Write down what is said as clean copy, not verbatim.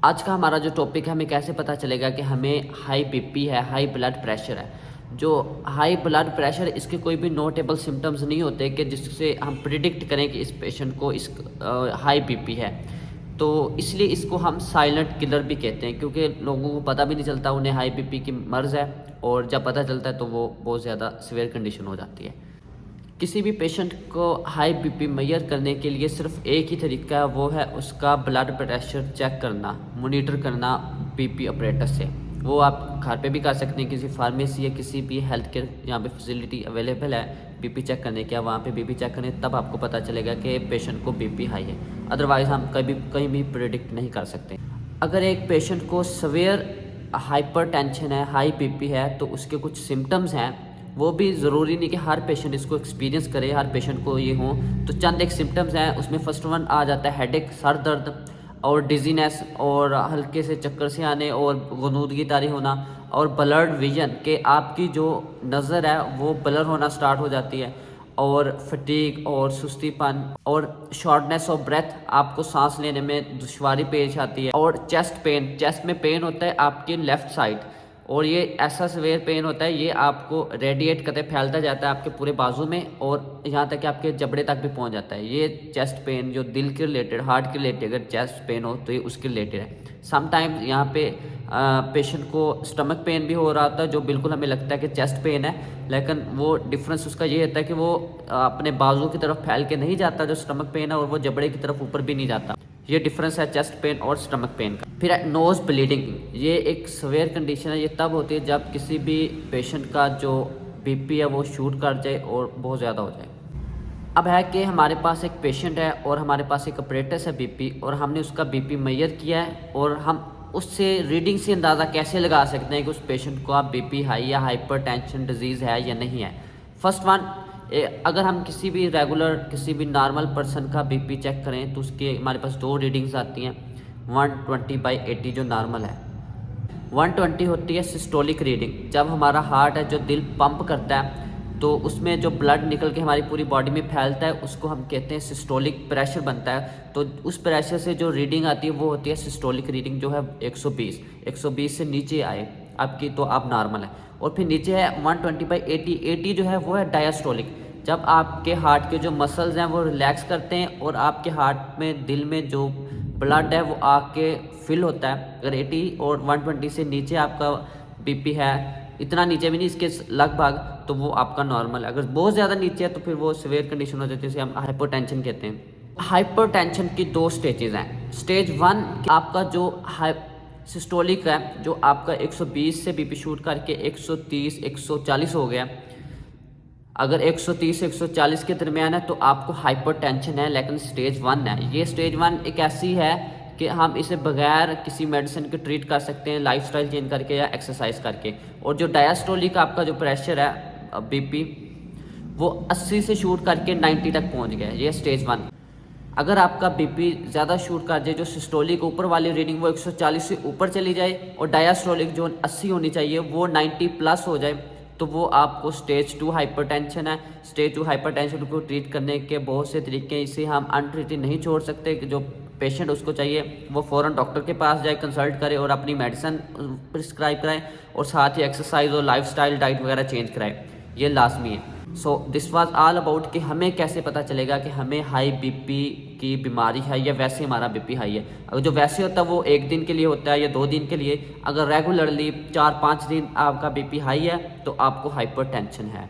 आज का हमारा जो टॉपिक है, हमें कैसे पता चलेगा कि हमें हाई बीपी है, हाई ब्लड प्रेशर है। जो हाई ब्लड प्रेशर, इसके कोई भी नोटेबल सिम्टम्स नहीं होते कि जिससे हम प्रिडिक्ट करें कि इस पेशेंट को इस हाई बीपी है। तो इसलिए इसको हम साइलेंट किलर भी कहते हैं, क्योंकि लोगों को पता भी नहीं चलता उन्हें हाई बीपी की मर्ज़ है, और जब पता चलता है तो वो बहुत ज़्यादा सीवियर कंडीशन हो जाती है। किसी भी पेशेंट को हाई बीपी मेजर करने के लिए सिर्फ एक ही तरीका है, वो है उसका ब्लड प्रेशर चेक करना, मॉनिटर करना बीपी ऑपरेटर से। वो आप घर पे भी कर सकते हैं, किसी फार्मेसी या किसी भी हेल्थ केयर यहाँ पे फैसिलिटी अवेलेबल है बीपी चेक करने की। वहाँ पे बीपी चेक करें, तब आपको पता चलेगा कि पेशेंट को बीपी हाई है। अदरवाइज़ हम कहीं भी प्रिडिक्ट नहीं कर सकते। अगर एक पेशेंट को सवेयर हाइपर टेंशन है, हाई बीपी है, तो उसके कुछ सिम्टम्स हैं। वो भी ज़रूरी नहीं कि हर पेशेंट इसको एक्सपीरियंस करे, हर पेशेंट को ये हो। तो चंद एक सिम्टम्स हैं, उसमें फर्स्ट वन आ जाता है हेडेक, सर दर्द और डिजीनेस, और हल्के से चक्कर से आने, और गुनूदगी तारी होना, और ब्लर्ड विजन के आपकी जो नज़र है वो ब्लर होना स्टार्ट हो जाती है, और फटीग और सुस्तीपन और शॉर्टनेस ऑफ ब्रेथ, आपको सांस लेने में दुश्वारी पेश आती है, और चेस्ट पेन, चेस्ट में पेन होता है आपकी लेफ़्ट साइड, और ये ऐसा सवेयर पेन होता है, ये आपको रेडिएट करते फैलता जाता है आपके पूरे बाजू में, और यहाँ तक कि आपके जबड़े तक भी पहुँच जाता है। ये चेस्ट पेन जो दिल के रिलेटेड, हार्ट के रिलेटेड अगर चेस्ट पेन हो तो ये उसके रिलेटेड है। समटाइम्स यहाँ पे पेशेंट को स्टमक पेन भी हो रहा होता है, जो बिल्कुल हमें लगता है कि चेस्ट पेन है, लेकिन वो डिफरेंस उसका ये होता है कि वो अपने बाजू की तरफ फैल के नहीं जाता जो स्टमक पेन है, और वो जबड़े की तरफ ऊपर भी नहीं जाता। ये डिफरेंस है चेस्ट पेन और स्टमक पेन का। फिर नोज़ ब्लीडिंग, ये एक सवेयर कंडीशन है। ये तब होती है जब किसी भी पेशेंट का जो बीपी है वो शूट कर जाए और बहुत ज़्यादा हो जाए। अब है कि हमारे पास एक पेशेंट है और हमारे पास एक ऑपरेटस है बीपी, और हमने उसका बीपी मेजर किया है, और हम उससे रीडिंग से अंदाज़ा कैसे लगा सकते हैं कि उस पेशेंट को आप बीपी हाई या हाइपरटेंशन डिजीज़ है या नहीं है। फर्स्ट वन, अगर हम किसी भी रेगुलर, किसी भी नॉर्मल पर्सन का बीपी चेक करें तो उसके हमारे पास दो रीडिंग्स आती हैं। 120/80 जो नॉर्मल है, 120 होती है सिस्टोलिक रीडिंग। जब हमारा हार्ट है जो दिल पंप करता है, तो उसमें जो ब्लड निकल के हमारी पूरी बॉडी में फैलता है, उसको हम कहते हैं सिस्टोलिक प्रेशर बनता है। तो उस प्रेशर से जो रीडिंग आती है वो होती है सिस्टोलिक रीडिंग, जो है 120। 120 से नीचे आए आपकी तो आप नॉर्मल है। और फिर नीचे है 120/80। 80 जो है वो है डायस्टोलिक, जब आपके हार्ट के जो मसल्स हैं वो रिलैक्स करते हैं, और आपके हार्ट में, दिल में जो ब्लड है वो आके फिल होता है। अगर 80 और 120 से नीचे आपका बीपी है, इतना नीचे भी नहीं, इसके लगभग, तो वो आपका नॉर्मल है। अगर बहुत ज़्यादा नीचे है तो फिर वो सीवियर कंडीशन हो जाती है, जिसे हम हाइपोटेंशन कहते हैं। हाइपरटेंशन की दो स्टेजेस हैं। स्टेज 1 आपका जो सिस्टोलिक है, जो आपका 120 से बीपी शूट करके 130 140 हो गया। अगर 130 से 140 के दरमियान है तो आपको हाइपरटेंशन है, लेकिन स्टेज 1 है। ये स्टेज 1 एक ऐसी है कि हम इसे बगैर किसी मेडिसिन के ट्रीट कर सकते हैं, लाइफस्टाइल चेंज करके या एक्सरसाइज करके। और जो डायस्टोलिक आपका जो प्रेशर है बीपी, वो 80 से शूट करके 90 तक पहुंच गया, ये स्टेज 1। अगर आपका बीपी ज़्यादा शूट कर जाए, जो सिस्टोलिक ऊपर वाली रीडिंग वो 140 से ऊपर चली जाए, और डायस्टोलिक जो 80 होनी चाहिए वो 90 प्लस हो जाए, तो वो आपको स्टेज 2 हाइपरटेंशन है। स्टेज 2 हाइपरटेंशन को ट्रीट करने के बहुत से तरीके हैं, इसे हम अनट्रीटेड नहीं छोड़ सकते। कि जो पेशेंट उसको चाहिए वो फ़ौरन डॉक्टर के पास जाए, कंसल्ट करे और अपनी मेडिसिन प्रिस्क्राइब कराए, और साथ ही एक्सरसाइज और लाइफस्टाइल डाइट वगैरह चेंज कराए, ये लाजमी है। So this was all about कि हमें कैसे पता चलेगा कि हमें हाई बीपी की बीमारी है या वैसे हमारा बीपी हाई है। अगर जो वैसे होता है वो एक दिन के लिए होता है या 2 दिन के लिए, अगर रेगुलरली 4-5 दिन आपका बीपी हाई है तो आपको हाइपरटेंशन है।